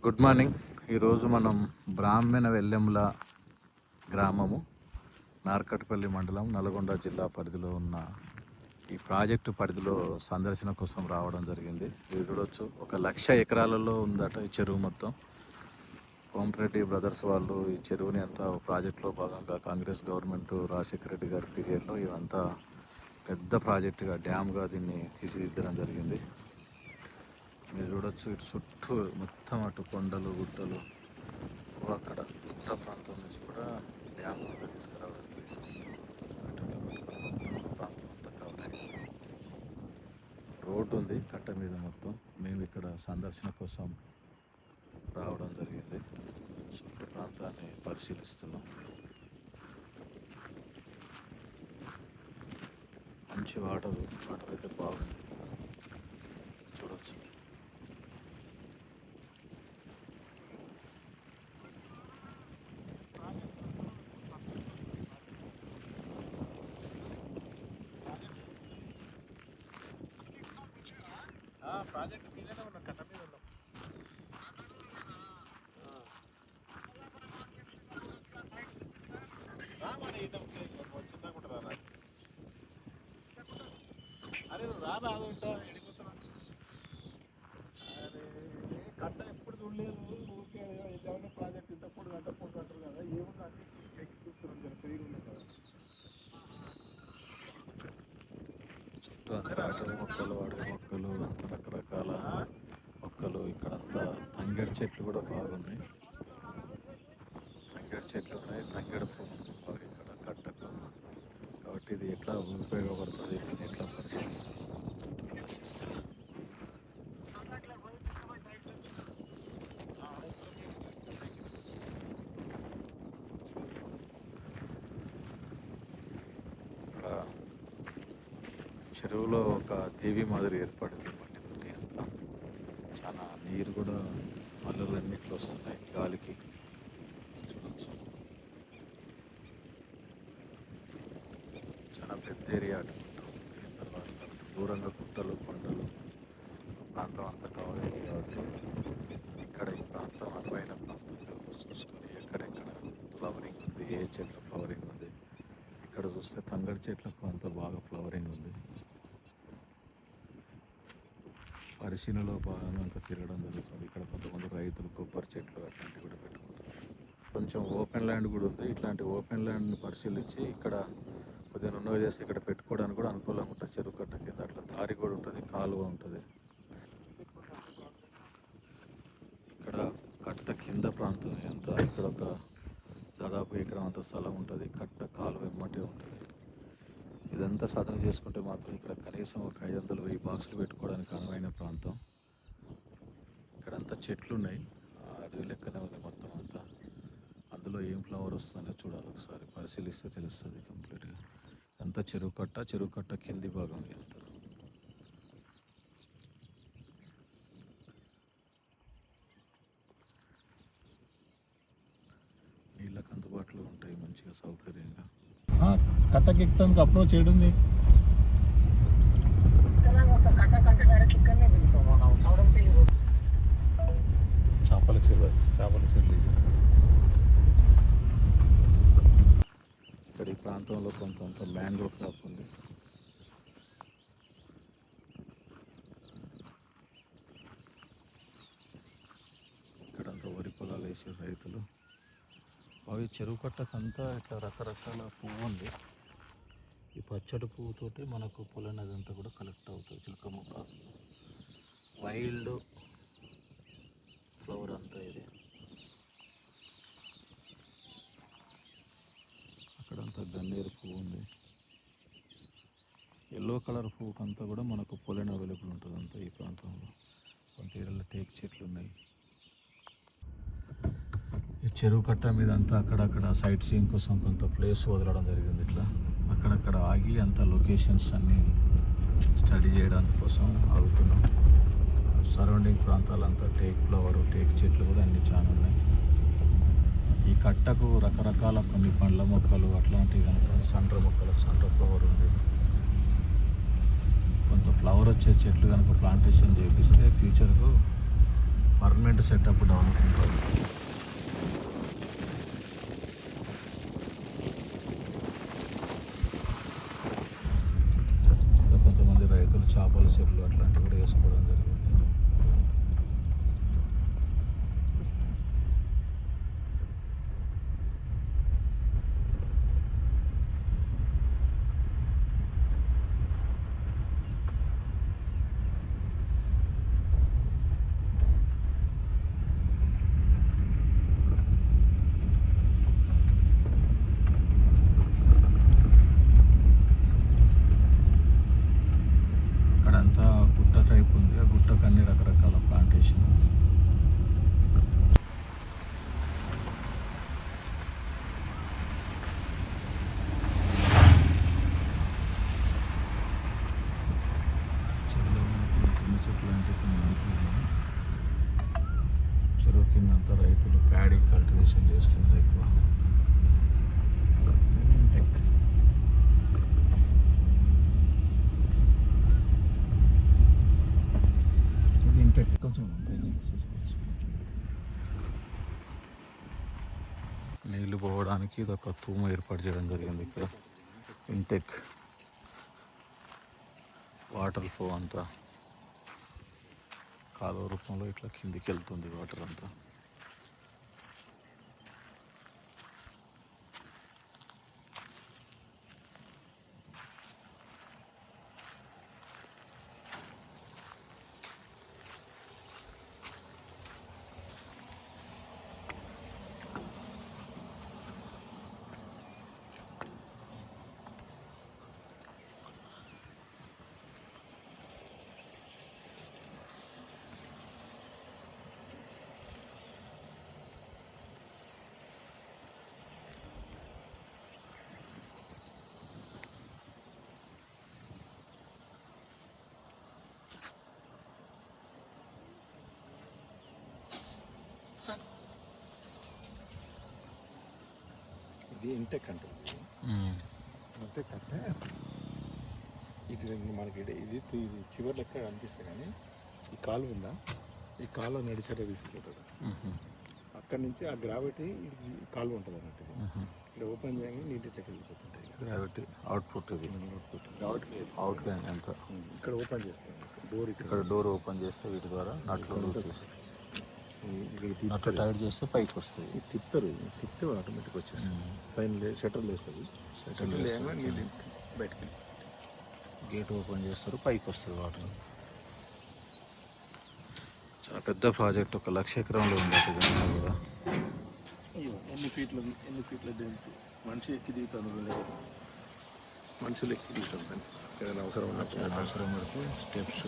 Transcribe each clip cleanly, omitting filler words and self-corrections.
Good morning. ఈరోజు మనం బ్రాహ్మణ వెల్లెముల గ్రామము, నార్కట్పల్లి మండలం, నల్గొండ జిల్లా పరిధిలో ఉన్న ఈ ప్రాజెక్టు పరిధిలో సందర్శన కోసం రావడం జరిగింది. మీరు చూడొచ్చు, 1,00,000 ఎకరాలలో ఉందట ఈ చెరువు మొత్తం. కోమటిరెడ్డి బ్రదర్స్ వాళ్ళు ఈ చెరువుని అంతా ప్రాజెక్టులో భాగంగా కాంగ్రెస్ గవర్నమెంట్ రాజశేఖర రెడ్డి గారి పీరియడ్లో ఇవంతా పెద్ద ప్రాజెక్టుగా, డ్యామ్గా దీన్ని తీర్చిదిద్దడం జరిగింది. మీరు చూడొచ్చు, ఇటు చుట్టూ మొత్తం అటు కొండలు గుట్టలు, అక్కడ గుట్ట ప్రాంతం నుంచి కూడా డ్యామ్ తీసుకురావడానికి ప్రాంతం అంతా కవర్. రోడ్డు ఉంది కట్ట మీద మొత్తం. మేము ఇక్కడ సందర్శన కోసం రావడం జరిగింది. చుట్టూ ప్రాంతాన్ని పరిశీలిస్తున్నాం. మంచి వాటర్ అయితే బాగుంది, చూడొచ్చు. ప్రాజెక్ట్ మీదనే ఉన్నాం, కట్ట మీద ఉన్నాం. రామాని చిన్నకుంటారా? అరే నువ్వు రానా? అది ఉంటా వెళ్ళిపోతున్నా. అరే కట్ట ఎప్పుడు చూడలేదు. ఊరికే ఏదైనా ప్రాజెక్ట్ ఇంతప్పుడు గంట పోటీ అంటారు కదా, ఏముంది అన్ని ఎక్కిపిస్తున్నాం కదా, ఫ్రీగా ఉన్నాయి కదా. మొక్కలు, అడవి మొక్కలు, రకరకాల మొక్కలు. ఇక్కడంతా తంగేడు చెట్లు కూడా బాగున్నాయి. తంగేడు చెట్లు ఉన్నాయి, తంగేడు పువ్వు బాగా ఇక్కడ కట్టకు. కాబట్టి ఇది ఎట్లా ఉపయోగపడుతుంది, దీన్ని ఎట్లా పరిశీలించాలి. చెరువులో ఒక దేవి మాదిరి ఏర్పడింది, మట్టితోటి అంతా. చాలా నీరు కూడా మల్లెలన్నిట్లో వస్తున్నాయి గాలికి, చూడవచ్చు. చాలా పెద్ద ఏరియా అటుకుంటుంది. తర్వాత దూరంగా గుట్టలు, కొండలు, ప్రాంతం అంతా కవర్ అయింది. కాబట్టి ఇక్కడ ఈ ప్రాంతం అనువైన ప్రాంతంగా చూసుకొని ఎక్కడెక్కడ ఫ్లవరింగ్ ఉంది, ఏ చెట్ల ఫ్లవరింగ్ ఉంది. ఇక్కడ చూస్తే తంగడి చెట్లకు అంత బాగా ఫ్లవరింగ్ ఉంది. పరిశీలనలో భాగంగా ఇంకా తిరగడం జరుగుతుంది. ఇక్కడ కొంతమంది రైతులు కొబ్బరి చెట్లు అట్లాంటివి కూడా పెట్టుకుంటారు. కొంచెం ఓపెన్ ల్యాండ్ కూడా ఉంది. ఇట్లాంటి ఓపెన్ ల్యాండ్ని పరిశీలించి ఇక్కడ కొద్దిగా ఉన్నవి చేస్తే ఇక్కడ పెట్టుకోవడానికి కూడా అనుకూలంగా ఉంటుంది. చెరువు కట్ట కింద అట్లా దారి కూడా ఉంటుంది, కాలువ ఉంటుంది. ఇక్కడ కట్ట కింద ప్రాంతం ఎంత, ఇక్కడ ఒక దాదాపు ఎకరం అంత స్థలం ఉంటుంది. కట్ట కాలువ వెమ్మటే ఉంటుంది. ఇదంతా సాధన చేసుకుంటే మాత్రం ఇక్కడ కనీసం ఒక 500-1000 బాక్సులు పెట్టుకోవడానికి అనువైన ప్రాంతం. ఇక్కడంతా చెట్లు ఉన్నాయి, అడవి లెక్కనే ఉంది మొత్తం అంతా. అందులో ఏం ఫ్లవర్ వస్తుందో చూడాలి, ఒకసారి పరిశీలిస్తే తెలుస్తుంది కంప్లీట్గా. అంతా చెరువు కట్ట కింది భాగం ఎంత. నీళ్ళకు అందుబాటులో ఉంటాయి మంచిగా సౌకర్యంగా. కట్టకి ఎక్కుతానికి అప్రోచ్ చేయడుంది. చేపల చెరువు ఇక్కడ ఈ ప్రాంతంలో కొంత మ్యాంగ్రో క్రాప్ ఉంది. ఇక్కడంతా వరి పొలాలు వేసే రైతులు. అవి చెరువు కట్టకంతా ఇట్లా రకరకాల పువ్వు ఉంది. ఈ పచ్చడి పువ్వుతోటి మనకు పొలం అదంతా కూడా కలెక్ట్ అవుతుంది. చిలకముక్క వైల్డ్ ఫ్లవర్ అంతా ఇది. అక్కడంతా గన్నేరు పువ్వు ఉంది. ఎల్లో కలర్ పువ్వుకంతా కూడా మనకు పొలం అవైలబుల్ ఉంటుంది అంతా ఈ ప్రాంతంలో. కొంత ఏరియాలో టేక్ చెట్లు ఉన్నాయి. ఈ చెరువు కట్ట మీద అంతా అక్కడక్కడ సైట్ సీయింగ్ కోసం కొంత ప్లేస్ వదలడం జరిగింది. ఇట్లా అక్కడక్కడ ఆగి అంత లొకేషన్స్ అన్నీ స్టడీ చేయడానికి కోసం ఆగుతున్నాం. సరౌండింగ్ ప్రాంతాలంతా టేక్ ఫ్లవరు, టేక్ చెట్లు కూడా అన్నీ చాలా ఉన్నాయి. ఈ కట్టకు రకరకాల కొన్ని పండ్ల మొక్కలు అట్లాంటివి కనుక, సండ్ర మొక్కలకు సండ్ర ఫ్లవర్ ఉంది. కొంత ఫ్లవర్ వచ్చే చెట్లు కనుక ప్లాంటేషన్ చేపిస్తే ఫ్యూచర్కు పర్మనెంట్ సెటప్ డెవలప్మెంట్ వాళ్ళు. ఇంకా కొంతమంది రైతులు చేపల చెరువులు అట్లాంటివి కూడా వేసుకోవడం జరిగింది. అక్కడంతా గుట్ట టైప్ ఉంది. ఆ గుట్టకు అన్ని రకరకాల ప్లాంటేషన్ ఉంది. చెట్లు అంటే కొన్ని అనుకున్నాను. చెరువు కింద అంతా రైతులు ప్యాడీ కల్టివేషన్ చేస్తున్నారు ఎక్కువ. టెక్ ఇంటెక్ కొంచెం చూసుకోవచ్చు. నీళ్లు పోవడానికి ఇది ఒక తూము ఏర్పాటు చేయడం జరిగింది ఇక్కడ. ఇంటెక్ వాటర్ ఫ్లో అంతా కాలువ రూపంలో ఇట్లా కిందికి వెళ్తుంది వాటర్ అంతా. ఇది ఇంటెక్ అంటుంది. ఇంటెక్ అంటే ఇది మనకి ఇది చివరి లెక్క అనిపిస్తుంది, కానీ ఈ కాలువ ఉందా, ఈ కాలువ నడిచేట తీసుకుపోతాడు. అక్కడి నుంచి ఆ గ్రావిటీ కాలువ ఉంటుంది అన్నట్టు. ఇక్కడ ఓపెన్ చేయగానే నీటి చెక్క వెళ్ళిపోతుంటాయి. గ్రావిటీ అవుట్పుట్ ఇది. గ్రావిటీ అవుట్ ఎంత ఇక్కడ ఓపెన్ చేస్తాం. డోర్ ఇక్కడ డోర్ ఓపెన్ చేస్తే వీటి ద్వారా నట్లు ఇక్కడ నట్లు టైట్ చేస్తే పైకి వస్తుంది. తిప్తే ఆటోమేటిక్ వచ్చేస్తుంది. పైన షట్టర్లు వేస్తుంది. షట్టర్లు వేయగా నీళ్ళు బయటకి గేట్ ఓపెన్ చేస్తారు, పైకి వస్తుంది వాటర్. చాలా పెద్ద ప్రాజెక్ట్, 1,00,000 ఎకరంలో ఉంది ఇదంతా కూడా. ఎన్ని ఫీట్ల దింపు మనిషి ఎక్కి దిగుతాను. మనుషులు ఎక్కి దిగుతాం. ఏదైనా అవసరం పడితే స్టెప్స్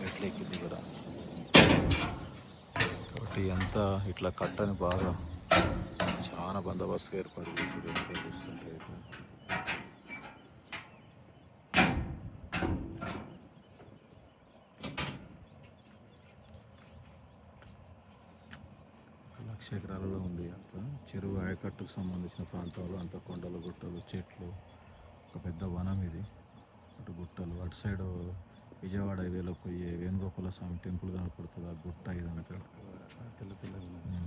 ఎట్లా ఎక్కి దిగడం. కాబట్టి అంతా ఇట్లా కట్టని బాగా చాలా బందోబస్తుగా ఏర్పాటు చూస్తుంటాయి. ఎకరాలలో ఉంది అంత చెరువు ఆయకట్టుకు సంబంధించిన ప్రాంతాలు అంత కొండలు, గుట్టలు, చెట్లు, ఒక పెద్ద వనం ఇది. అటు గుట్టలు, అటు సైడ్ విజయవాడ హైవేలో పోయే వేణుగోపాల స్వామి టెంపుల్ కనపడుతుంది. ఆ గుట్ట ఇదంతా తెల్ల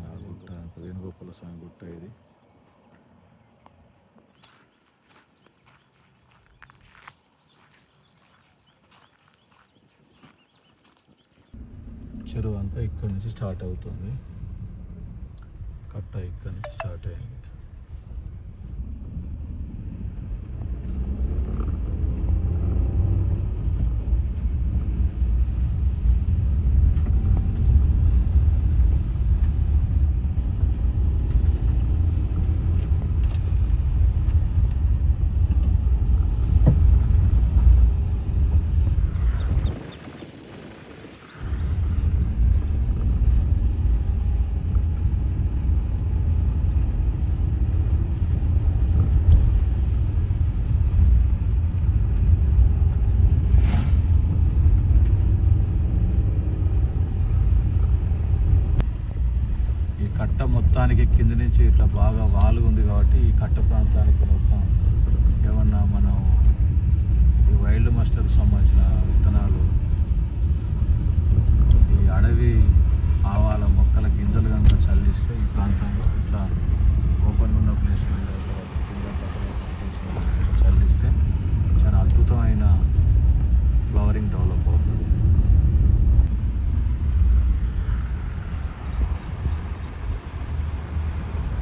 ఆ గుట్ట అంత వేణుగోపాల స్వామి గుట్ట ఇది. చెరువు అంతా ఇక్కడ నుంచి స్టార్ట్ అవుతుంది. కట్ట ఇక్కడ నుంచి స్టార్ట్ అయ్యింది. మొత్తానికి కింద నుంచి ఇట్లా బాగా వాలు ఉంది కాబట్టి ఈ కట్ట ప్రాంతానికి మొత్తం ఏమన్నా మనం ఈ వైల్డ్ మస్టర్కి సంబంధించిన విత్తనాలు, ఈ అడవి వస్తే ఈ ప్రాంతంలో ఇట్లా ఓపెన్గా ఉన్న ప్లేస్లో చల్లిస్తే చాలా అద్భుతమైన ఫ్లవరింగ్ డెవలప్ అవుతుంది.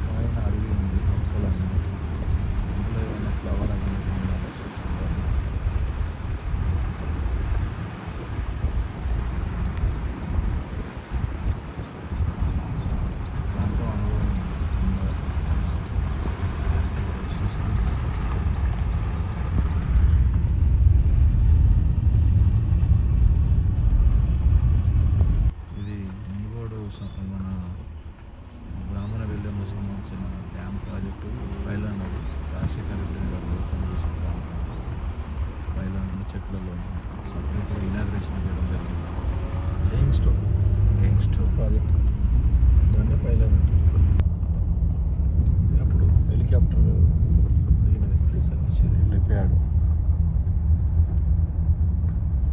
పైన అడవి ఉంది, మొక్కలన్నీ ఇందులో ఏమైనా ఫ్లవర్ అనేది ఉండాలో చూసుకుంటాను. దాంతో అనుభవం ఇది మునుగోడు మన బ్రాహ్మణ వెల్లెమ్మ సంబంధించిన డ్యామ్ ప్రాజెక్టు పైలాన్ అది రాజశేఖర రెడ్డి గారు ఓపెన్ చేసిన ప్రాంతం. పైలాన్ చెట్లలో సపరేట్గా ఇనాగ్రేషన్ చేయడం జరిగింది. లేయింగ్ స్టోన్ ప్రాజెక్ట్ దాన్ని పైలాన్ అప్పుడు హెలికాప్టర్ దిగినది ప్లేస్ వచ్చేది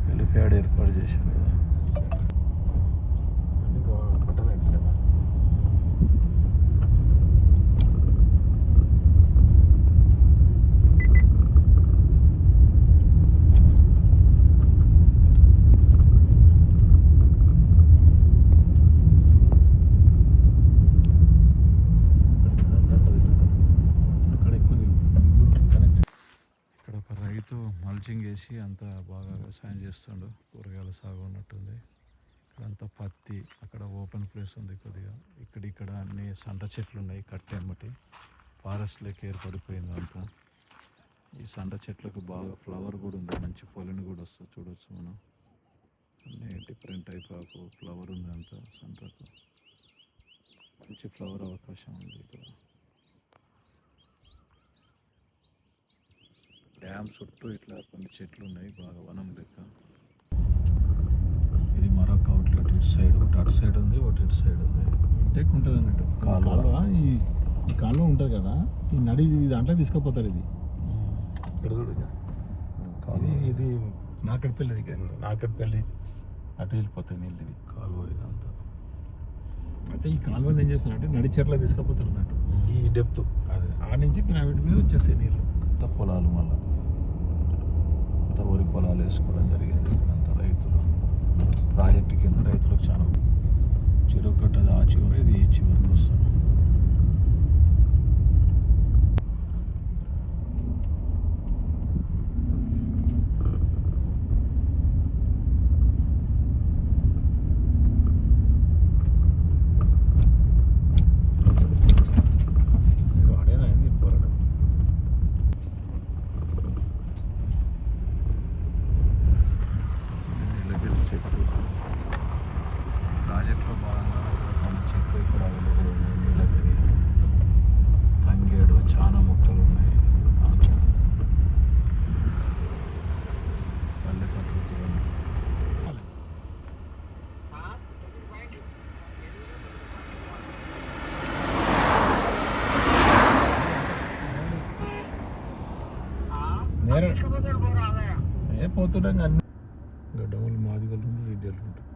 హెలిప్యాడ్ ఏర్పాటు చేశారు కదా. అన్ని పట్ట రైట్స్ కదా. అక్కడ ఎక్కువ కనెక్ట్. ఇక్కడ ఒక రైతు మల్చింగ్ వేసి అంతా బాగా వ్యవసాయం చేస్తుండు. కూరగాయల సాగు ఉన్నట్టుంది. ఇక్కడంతా పత్తి, అక్కడ ఓపెన్ ప్లేస్ ఉంది కొద్దిగా. ఇక్కడ అన్ని సంట చెట్లు ఉన్నాయి కట్టెమ్మటి. ఫారెస్ట్ లెక్క ఏర్పడిపోయింది అంతా. ఈ సంట చెట్లకు బాగా ఫ్లవర్ కూడా ఉంది, మంచి పొలిని కూడా వస్తుంది చూడవచ్చు మనం. అన్నీ డిఫరెంట్ టైప్ ఆఫ్ ఫ్లవర్ ఉంది అంతా సంటకు. మంచి ఫ్లవర్ అవకాశం ఉంది ఇక్కడ. డ్యామ్ చుట్టూ ఇట్లా కొన్ని చెట్లు ఉన్నాయి, బాగా వనం లెక్క. ఇది మరొక అవుట్లెట్. ఇటు సైడ్ ఒకటి అటు సైడ్ ఉంది, ఒకటి ఇటు సైడ్ ఉంది. ఇంటెక్ ఉంటుంది అన్నట్టు కాలువ. ఈ కాలువ ఉంటుంది కదా, ఈ నడి దాంట్లో తీసుకుపోతారు. ఇది ఇక్కడ చూడు, ఇది నాకట్పల్లి అటు వెళ్ళిపోతాయి నీళ్ళు. ఇవి కాలువ ఇదంతా. అయితే ఈ కాలువని ఏం చేస్తారంటే నడి చెర్ల తీసుకుపోతారు అన్నట్టు. ఈ డెప్త్ అదే ఆడ నుంచి గ్రావిటీ మీద వచ్చేస్తాయి నీళ్ళు. అంతా పొలాలు, మళ్ళీ అంతా వరి పొలాలు వేసుకోవడం జరిగింది. ఇక్కడంతా రైతులు ప్రాజెక్టు కింద రైతులకు చాలా చెరువు కట్టది ఆ చివరి, ఇది ఈ చివరిని వస్తాను. వాడేనా అయింది పోరాటం. నీళ్ళగిరి చెట్లు ప్రాజెక్టులో భాగంగా కొన్ని చెట్లు ఇక్కడ అవైలబుల్ ఉన్నాయి. నీళ్ళగిరి, తంగేడు, చాలా మొక్కలు ఉన్నాయి. పల్లె ప్రకృతిలో నేర పోతుండగా అన్ని డౌన్ మాది వాళ్ళు రెడ్డి వాళ్ళు ఉంటారు.